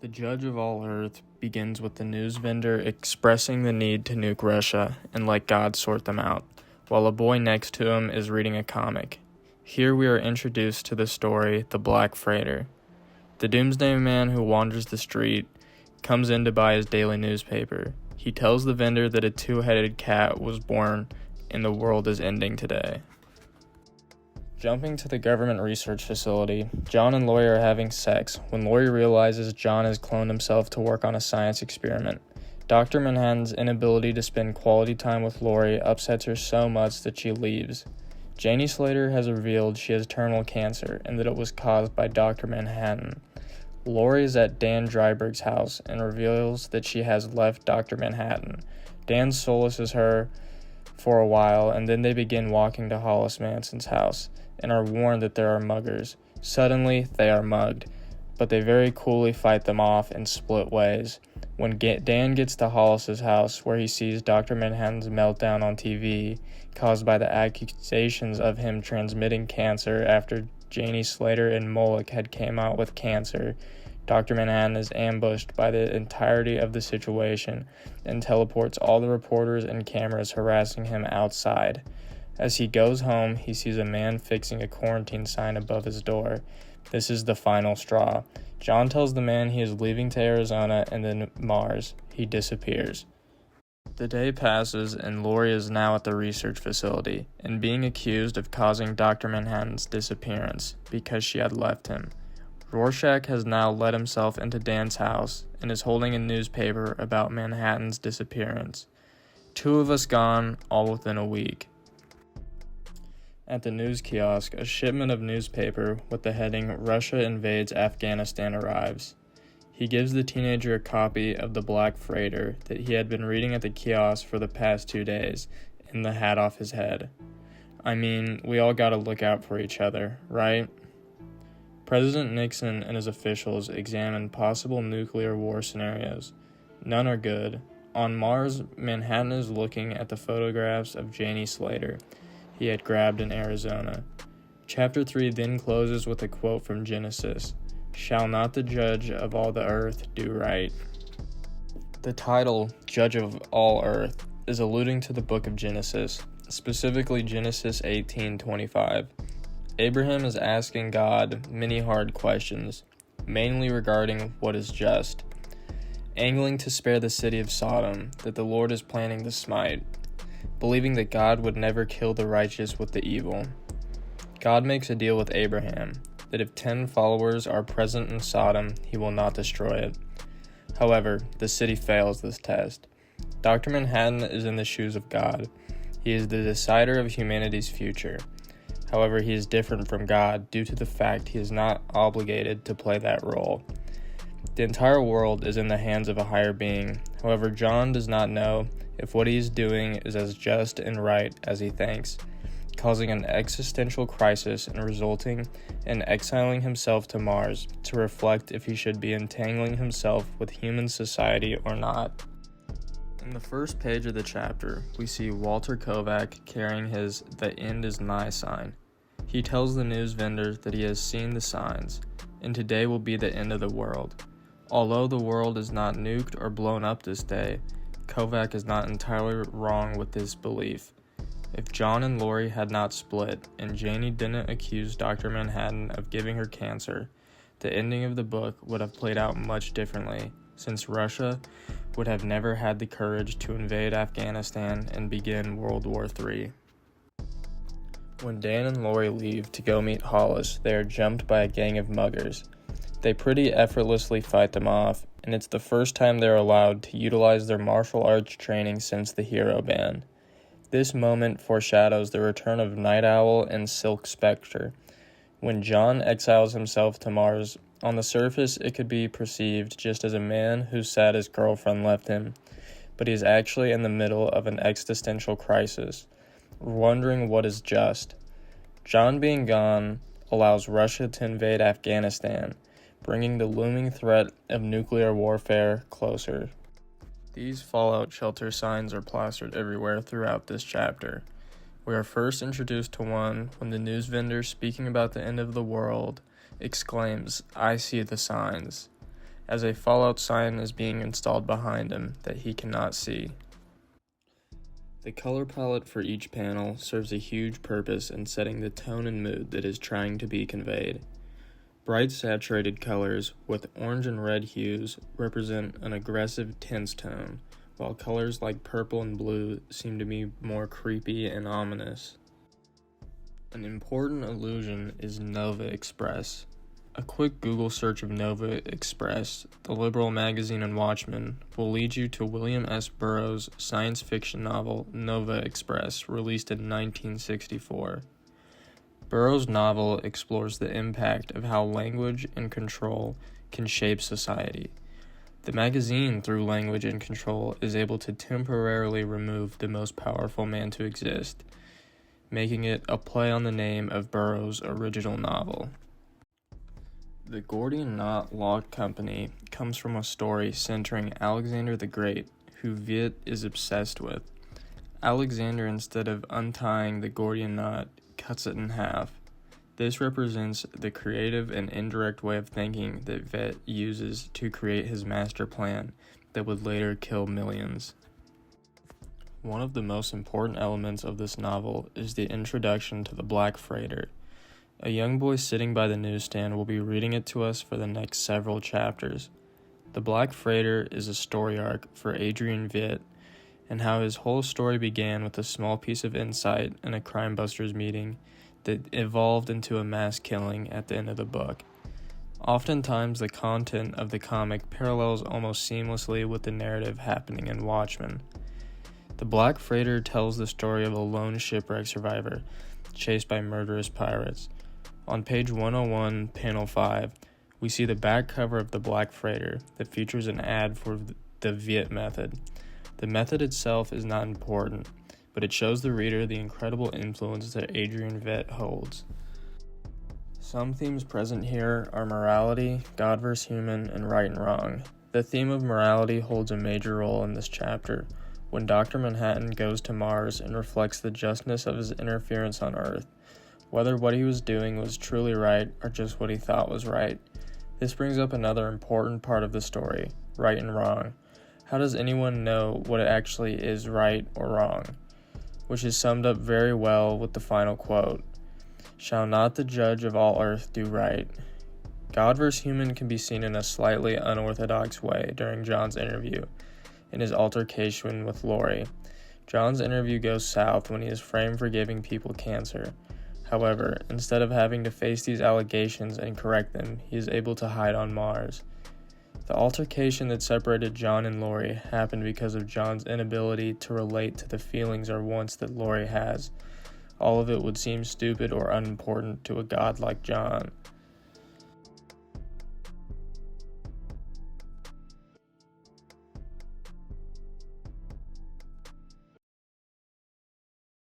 The Judge of All Earth begins with the news vendor expressing the need to nuke Russia and let God sort them out, while a boy next to him is reading a comic. Here we are introduced to the story, The Black Freighter. The doomsday man who wanders the street comes in to buy his daily newspaper. He tells the vendor that a two-headed cat was born and the world is ending today. Jumping to the government research facility, John and Laurie are having sex when Laurie realizes John has cloned himself to work on a science experiment. Dr. Manhattan's inability to spend quality time with Laurie upsets her so much that she leaves. Janie Slater has revealed she has terminal cancer and that it was caused by Dr. Manhattan. Laurie is at Dan Dryberg's house and reveals that she has left Dr. Manhattan. Dan solaces her for a while, and then they begin walking to Hollis Manson's house and are warned that there are muggers. Suddenly, they are mugged, but they very coolly fight them off and split ways. When Dan gets to Hollis's house, where he sees Dr. Manhattan's meltdown on TV, caused by the accusations of him transmitting cancer after Janie Slater and Moloch had came out with cancer, Dr. Manhattan is ambushed by the entirety of the situation and teleports all the reporters and cameras harassing him outside. As he goes home, he sees a man fixing a quarantine sign above his door. This is the final straw. John tells the man he is leaving to Arizona and then Mars. He disappears. The day passes and Laurie is now at the research facility and being accused of causing Dr. Manhattan's disappearance because she had left him. Rorschach has now let himself into Dan's house and is holding a newspaper about Manhattan's disappearance. 2 of us gone, all within a week. At the news kiosk, a shipment of newspaper with the heading Russia Invades Afghanistan arrives. He gives the teenager a copy of The Black Freighter that he had been reading at the kiosk for the past 2 days, and the hat off his head. I mean, we all gotta look out for each other, right? President Nixon and his officials examine possible nuclear war scenarios. None are good. On Mars, Manhattan is looking at the photographs of Janie Slater he had grabbed in Arizona. Chapter 3 then closes with a quote from Genesis, "Shall not the judge of all the earth do right?" The title, Judge of All Earth, is alluding to the book of Genesis, specifically Genesis 18:25. Abraham is asking God many hard questions, mainly regarding what is just, angling to spare the city of Sodom that the Lord is planning to smite, believing that God would never kill the righteous with the evil. God makes a deal with Abraham that if 10 followers are present in Sodom, he will not destroy it. However, the city fails this test. Dr. Manhattan is in the shoes of God. He is the decider of humanity's future. However, he is different from God due to the fact he is not obligated to play that role. The entire world is in the hands of a higher being. However, John does not know if what he is doing is as just and right as he thinks, causing an existential crisis and resulting in exiling himself to Mars to reflect if he should be entangling himself with human society or not. In the first page of the chapter, we see Walter Kovac carrying his "The End is Nigh" sign. He tells the news vendor that he has seen the signs, and today will be the end of the world. Although the world is not nuked or blown up this day, Kovac is not entirely wrong with this belief. If John and Laurie had not split, and Janie didn't accuse Dr. Manhattan of giving her cancer, the ending of the book would have played out much differently, since Russia would have never had the courage to invade Afghanistan and begin World War III. When Dan and Laurie leave to go meet Hollis, they are jumped by a gang of muggers. They pretty effortlessly fight them off, and it's the first time they're allowed to utilize their martial arts training since the Hero ban. This moment foreshadows the return of Night Owl and Silk Spectre. When John exiles himself to Mars, on the surface it could be perceived just as a man who's sad his girlfriend left him, but he is actually in the middle of an existential crisis, wondering what is just. John being gone allows Russia to invade Afghanistan, bringing the looming threat of nuclear warfare closer. These fallout shelter signs are plastered everywhere throughout this chapter. We are first introduced to one when the news vendor, speaking about the end of the world, exclaims, "I see the signs." as a fallout sign is being installed behind him that he cannot see. The color palette for each panel serves a huge purpose in setting the tone and mood that is trying to be conveyed. Bright saturated colors with orange and red hues represent an aggressive tense tone, while colors like purple and blue seem to be more creepy and ominous. An important illusion is Nova Express. A quick Google search of Nova Express, the liberal magazine and Watchmen, will lead you to William S. Burroughs' science fiction novel Nova Express, released in 1964. Burroughs' novel explores the impact of how language and control can shape society. The magazine, through language and control, is able to temporarily remove the most powerful man to exist, making it a play on the name of Burroughs' original novel. The Gordian Knot Lock Company comes from a story centering Alexander the Great, who Veidt is obsessed with. Alexander, instead of untying the Gordian knot, cuts it in half. This represents the creative and indirect way of thinking that Veidt uses to create his master plan that would later kill millions. One of the most important elements of this novel is the introduction to the Black Freighter. A young boy sitting by the newsstand will be reading it to us for the next several chapters. The Black Freighter is a story arc for Adrian Veidt, and how his whole story began with a small piece of insight in a Crime Busters meeting that evolved into a mass killing at the end of the book. Oftentimes, the content of the comic parallels almost seamlessly with the narrative happening in Watchmen. The Black Freighter tells the story of a lone shipwreck survivor chased by murderous pirates. On page 101, panel 5, we see the back cover of the Black Freighter that features an ad for the Veidt method. The method itself is not important, but it shows the reader the incredible influence that Adrian Veidt holds. Some themes present here are morality, God vs. human, and right and wrong. The theme of morality holds a major role in this chapter, when Dr. Manhattan goes to Mars and reflects the justness of his interference on Earth, whether what he was doing was truly right or just what he thought was right. This brings up another important part of the story, right and wrong. How does anyone know what actually is right or wrong? Which is summed up very well with the final quote, "Shall not the judge of all earth do right?" God vs. human can be seen in a slightly unorthodox way during John's interview, in his altercation with Laurie. John's interview goes south when he is framed for giving people cancer. However, instead of having to face these allegations and correct them, he is able to hide on Mars. The altercation that separated John and Laurie happened because of John's inability to relate to the feelings or wants that Laurie has. All of it would seem stupid or unimportant to a god like John.